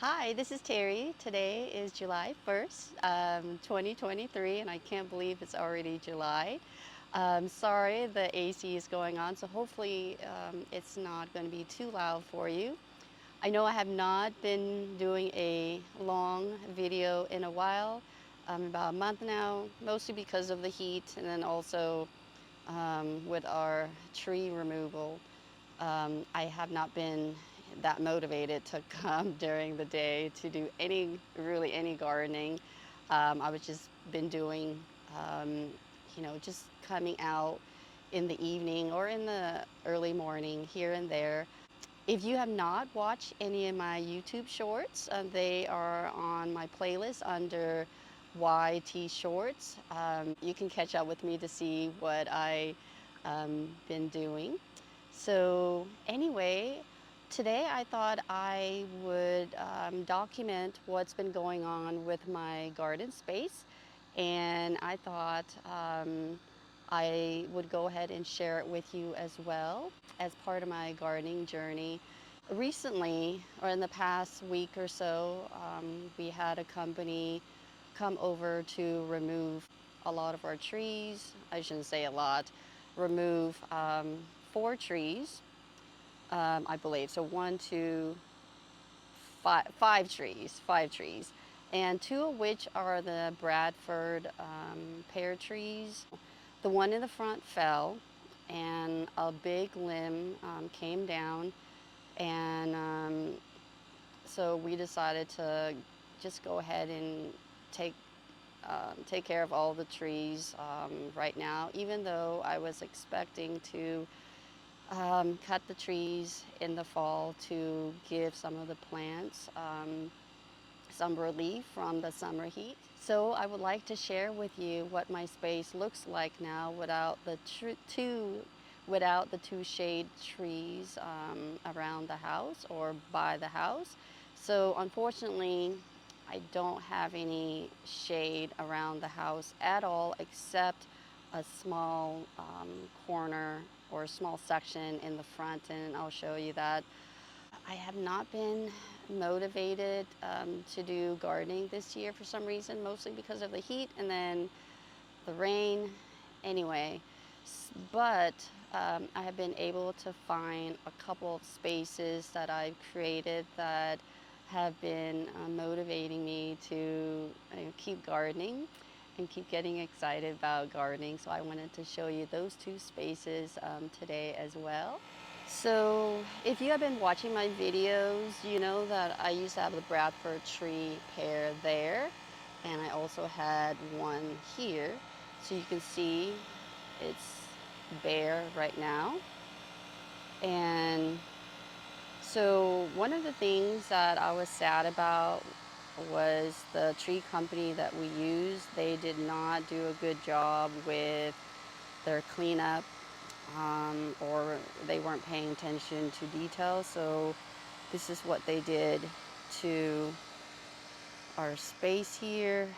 Hi, this is Terry. Today is July 1st, 2023, and I can't believe it's already July. Sorry, the AC is going on, so hopefully it's not going to be too loud for you. I know I have not been doing a long video in a while, about a month now, mostly because of the heat and then also with our tree removal. I have not been that motivated to come during the day to do really any gardening. I was just been doing, um, just coming out in the evening or in the early morning here and there. If you have not watched any of my YouTube shorts, they are on my playlist under YT Shorts. You can catch up with me to see what I been doing. So anyway, today I thought I would document what's been going on with my garden space, and I thought I would go ahead and share it with you as well as part of my gardening journey. Recently, or in the past week or so, we had a company come over to remove a lot of our trees. I shouldn't say a lot, remove 4 trees, I believe. So one, two, five trees, 5 trees, and 2 of which are the Bradford pear trees. The one in the front fell, and a big limb came down, and so we decided to just go ahead and take take care of all the trees right now, even though I was expecting to cut the trees in the fall to give some of the plants some relief from the summer heat. So I would like to share with you what my space looks like now without the two shade trees around the house or by the house. So unfortunately, I don't have any shade around the house at all except a small corner or a small section in the front, and I'll show you that. I have not been motivated to do gardening this year for some reason, mostly because of the heat and then the rain. Anyway, but I have been able to find a couple of spaces that I've created that have been motivating me to keep gardening and keep getting excited about gardening. So I wanted to show you those 2 spaces today as well. So if you have been watching my videos, you know that I used to have the Bradford tree pear there, and I also had one here. So you can see it's bare right now. And so one of the things that I was sad about was the tree company that we used. They did not do a good job with their cleanup, or they weren't paying attention to detail. So this is what they did to our space here,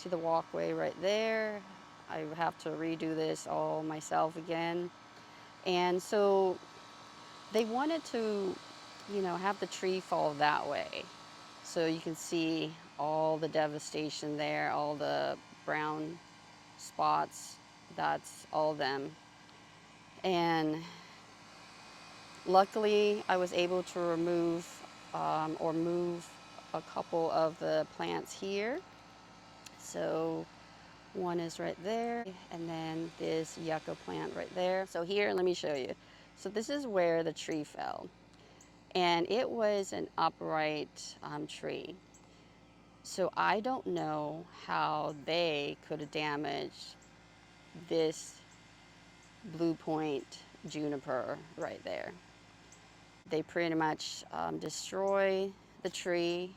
to the walkway right there. I have to redo this all myself again. And so they wanted to, have the tree fall that way. So you can see all the devastation there, all the brown spots, that's all them. And luckily, I was able to remove or move a couple of the plants here. So one is right there, and then this yucca plant right there. So here, let me show you. So this is where the tree fell, and it was an upright tree. So I don't know how they could have damaged this blue point juniper right there. They pretty much destroy the tree,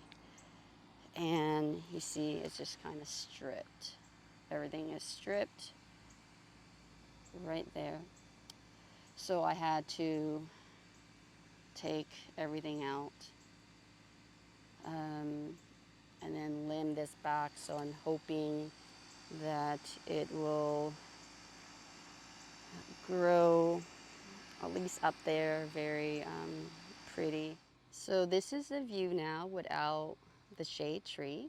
and you see it's just kind of stripped. Everything is stripped right there. So I had to take everything out, and then limb this back. So I'm hoping that it will grow at least up there very pretty. So this is the view now without the shade tree.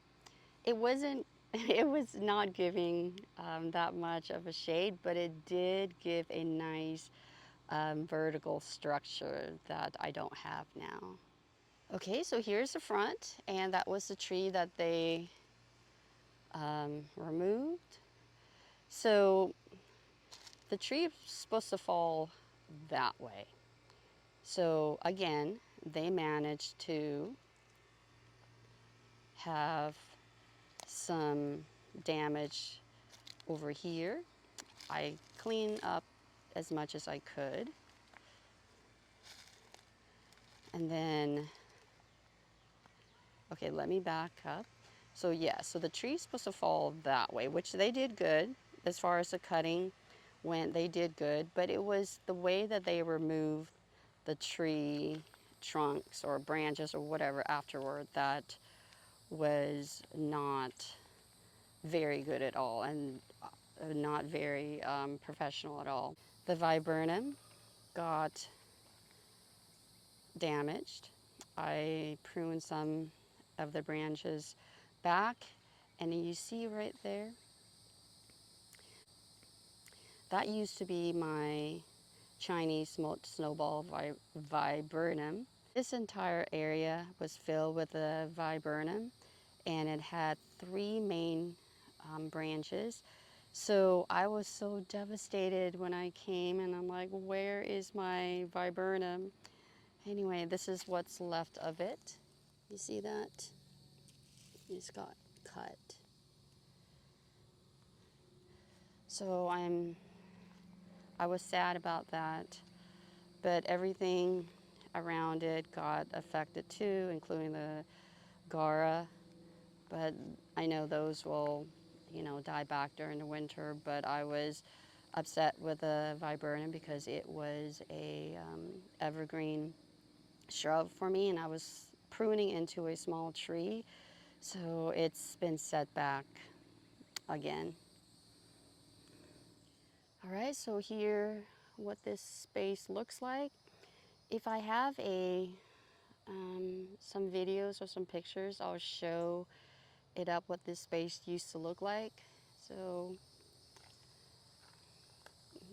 It wasn't, it was not giving that much of a shade, but it did give a nice vertical structure that I don't have now. Okay, so here's the front, and that was the tree that they removed. So the tree is supposed to fall that way. So again, they managed to have some damage over here. I cleaned up as much as I could. And then, okay, let me back up. So yeah, so the tree's supposed to fall that way, which they did good as far as the cutting went. They did good, but it was the way that they removed the tree trunks or branches or whatever afterward that was not very good at all, and not very professional at all. The viburnum got damaged. I pruned some of the branches back, and you see right there, that used to be my Chinese smoked snowball viburnum. This entire area was filled with the viburnum, and it had three main branches. So I was so devastated when I came, and I'm like, where is my viburnum? Anyway, this is what's left of it. You see that? It's got cut. So I was sad about that, but everything around it got affected too, including the Gara. But I know those will, die back during the winter. But I was upset with the viburnum because it was a evergreen shrub for me, and I was pruning into a small tree, so it's been set back again. All right, so here what this space looks like. If I have some videos or some pictures, I'll show it up what this space used to look like. So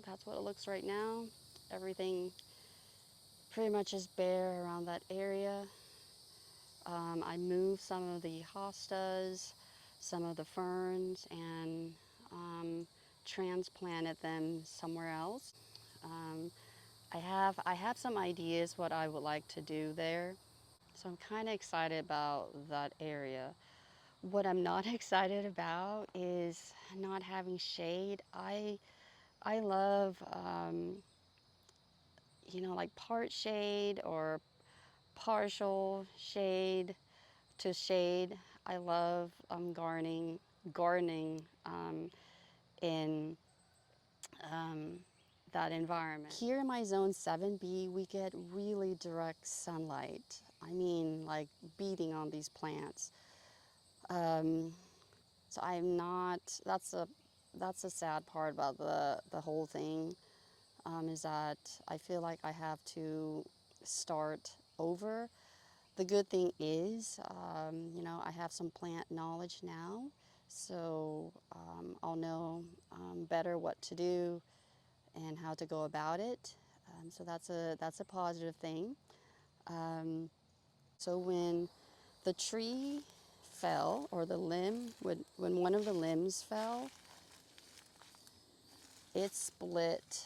that's what it looks right now. Everything pretty much is bare around that area. I moved some of the hostas, some of the ferns, and transplanted them somewhere else. Um, I have some ideas what I would like to do there, so I'm kind of excited about that area. What I'm not excited about is not having shade. I love like part shade or partial shade to shade. I love gardening in that environment. Here in my zone 7B, we get really direct sunlight. I mean, like beating on these plants. Um, so I'm not. That's a sad part about the whole thing. Is that I feel like I have to start over. The good thing is, I have some plant knowledge now, so I'll know better what to do and how to go about it. So that's a positive thing. Um, so when the tree fell, or the limb, when one of the limbs fell, it split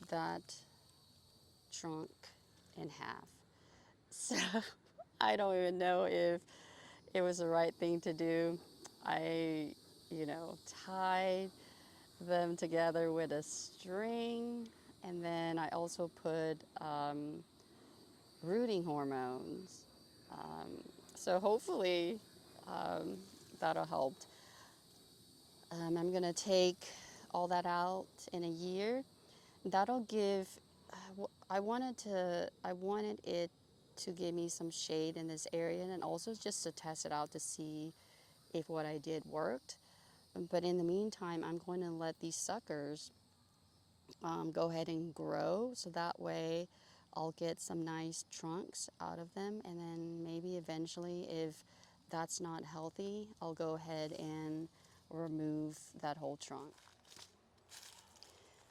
that trunk in half. So I don't even know if it was the right thing to do. I, tied them together with a string, and then I also put rooting hormones. So hopefully um, that'll help. I'm gonna take all that out in a year. That'll give. I wanted it to give me some shade in this area, and also just to test it out to see if what I did worked. But in the meantime, I'm going to let these suckers go ahead and grow, so that way I'll get some nice trunks out of them, and then maybe eventually, if that's not healthy, I'll go ahead and remove that whole trunk.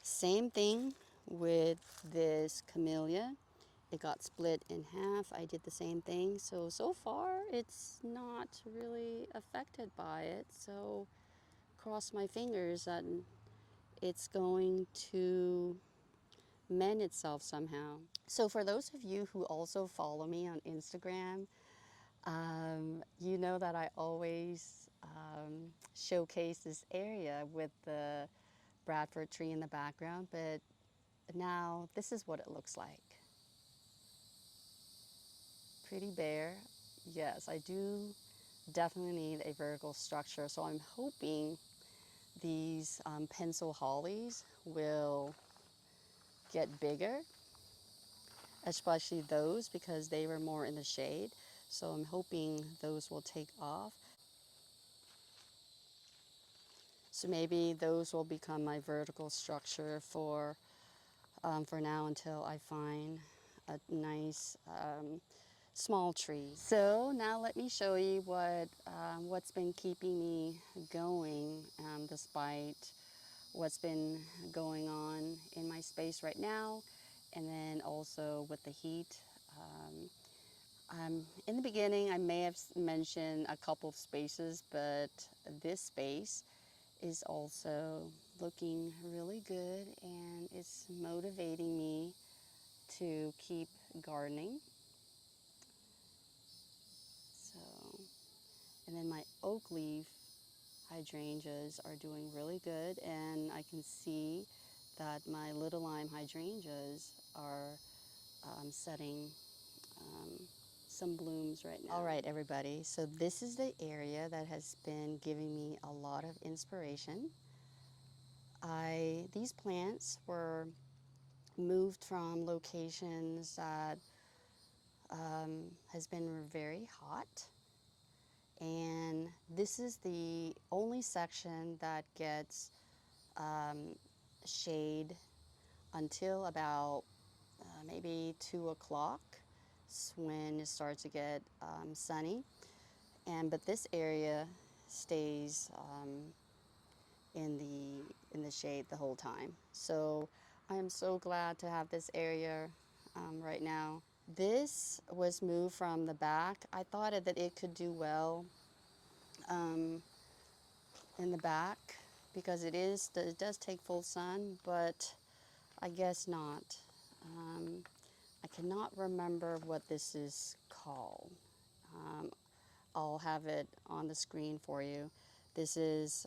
Same thing with this camellia. It got split in half. I did the same thing. So far it's not really affected by it. So cross my fingers that it's going to mend itself somehow. So for those of you who also follow me on Instagram, you know that I always showcase this area with the Bradford tree in the background, but now this is what it looks like. Pretty bare. Yes, I do definitely need a vertical structure, so I'm hoping these pencil hollies will get bigger, especially those because they were more in the shade. So I'm hoping those will take off. So maybe those will become my vertical structure for now until I find a nice small tree. So now let me show you what's been keeping me going despite what's been going on in my space right now, and then also with the heat. In the beginning, I may have mentioned a couple of spaces, but this space is also looking really good, and it's motivating me to keep gardening. So, and then my oak leaf hydrangeas are doing really good, and I can see that my little lime hydrangeas are setting some blooms right now. All right, everybody, so this is the area that has been giving me a lot of inspiration. These plants were moved from locations that has been very hot, and this is the only section that gets shade until about maybe 2 o'clock when it starts to get sunny. But this area stays in the shade the whole time. So I am so glad to have this area right now. This was moved from the back. I thought that it could do well in the back because it does take full sun, but I guess not. I cannot remember what this is called. I'll have it on the screen for you. This is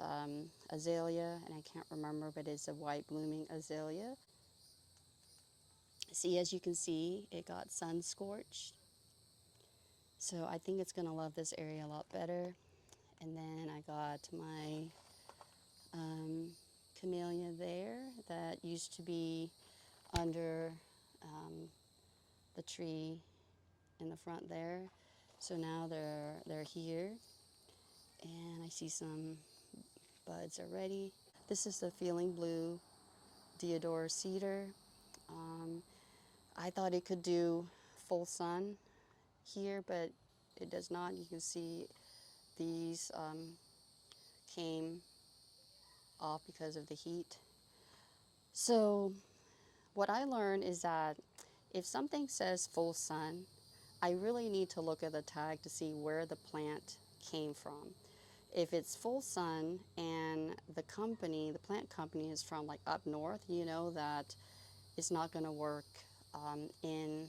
azalea, and I can't remember, but it's a white blooming azalea. See, as you can see, it got sun scorched. So I think it's gonna love this area a lot better. And then I got my camellia there that used to be under the tree in the front there. So now they're here, and I see some buds already. This is the Feeling Blue Deodar cedar. I thought it could do full sun here, but it does not. You can see these came off because of the heat. So what I learned is that if something says full sun, I really need to look at the tag to see where the plant came from. If it's full sun and the plant company is from like up north, you know that it's not going to work in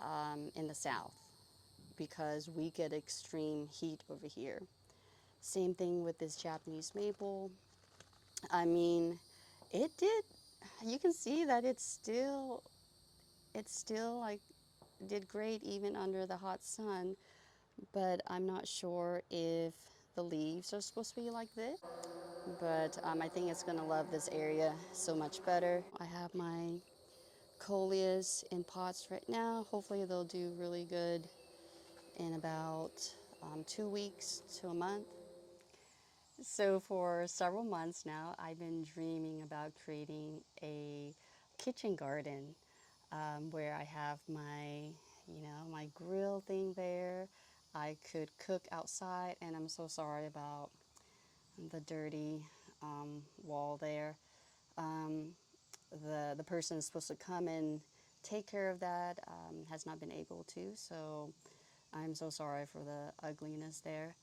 the south because we get extreme heat over here. Same thing with this Japanese maple. I mean, it did. You can see that it's still like did great even under the hot sun, but I'm not sure if the leaves are supposed to be like this. But I think it's gonna love this area so much better. I have my coleus in pots right now. Hopefully they'll do really good in about 2 weeks to a month. So for several months now, I've been dreaming about creating a kitchen garden. where I have my, my grill thing there. I could cook outside, and I'm so sorry about the dirty wall there. Um, the person is supposed to come and take care of that has not been able to, so I'm so sorry for the ugliness there.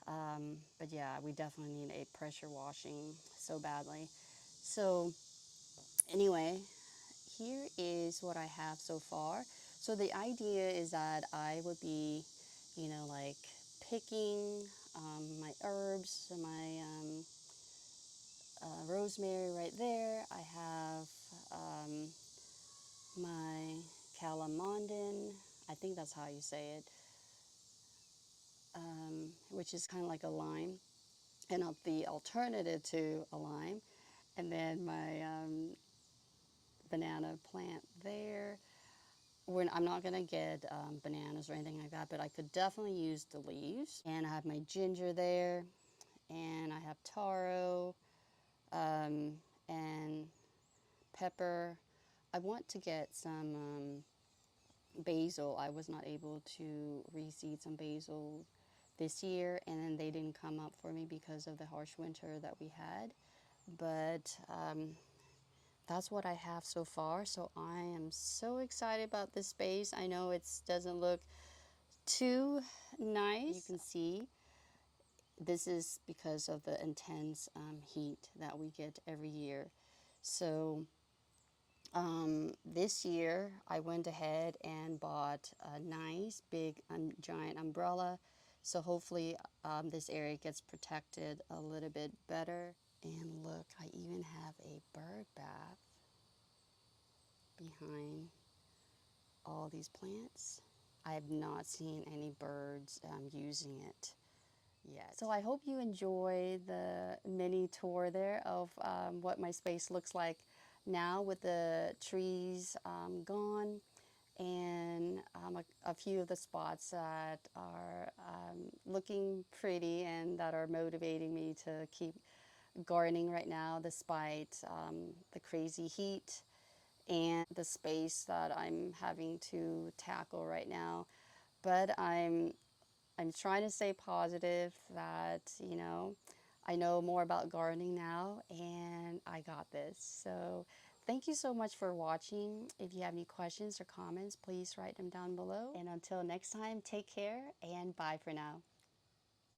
But yeah, we definitely need a pressure washing so badly. So anyway, here is what I have so far. So the idea is that I would be, like picking my herbs, my rosemary right there. I have um, my calamondin. I think that's how you say it, which is kind of like a lime, and the alternative to a lime. And then my banana plant there. I'm not going to get bananas or anything like that, but I could definitely use the leaves. And I have my ginger there, and I have taro and pepper. I want to get some basil. I was not able to reseed some basil this year, and then they didn't come up for me because of the harsh winter that we had. But that's what I have so far. So I am so excited about this space. I know it doesn't look too nice. You can see this is because of the intense heat that we get every year. So this year I went ahead and bought a nice big giant umbrella. So hopefully this area gets protected a little bit better. And look, I even have a bird bath behind all these plants. I have not seen any birds using it yet. So I hope you enjoy the mini tour there of what my space looks like now with the trees gone, and a few of the spots that are looking pretty and that are motivating me to keep gardening right now despite the crazy heat and the space that I'm having to tackle right now. But I'm trying to stay positive that, I know more about gardening now and I got this. So thank you so much for watching. If you have any questions or comments, please write them down below. And until next time, take care and bye for now.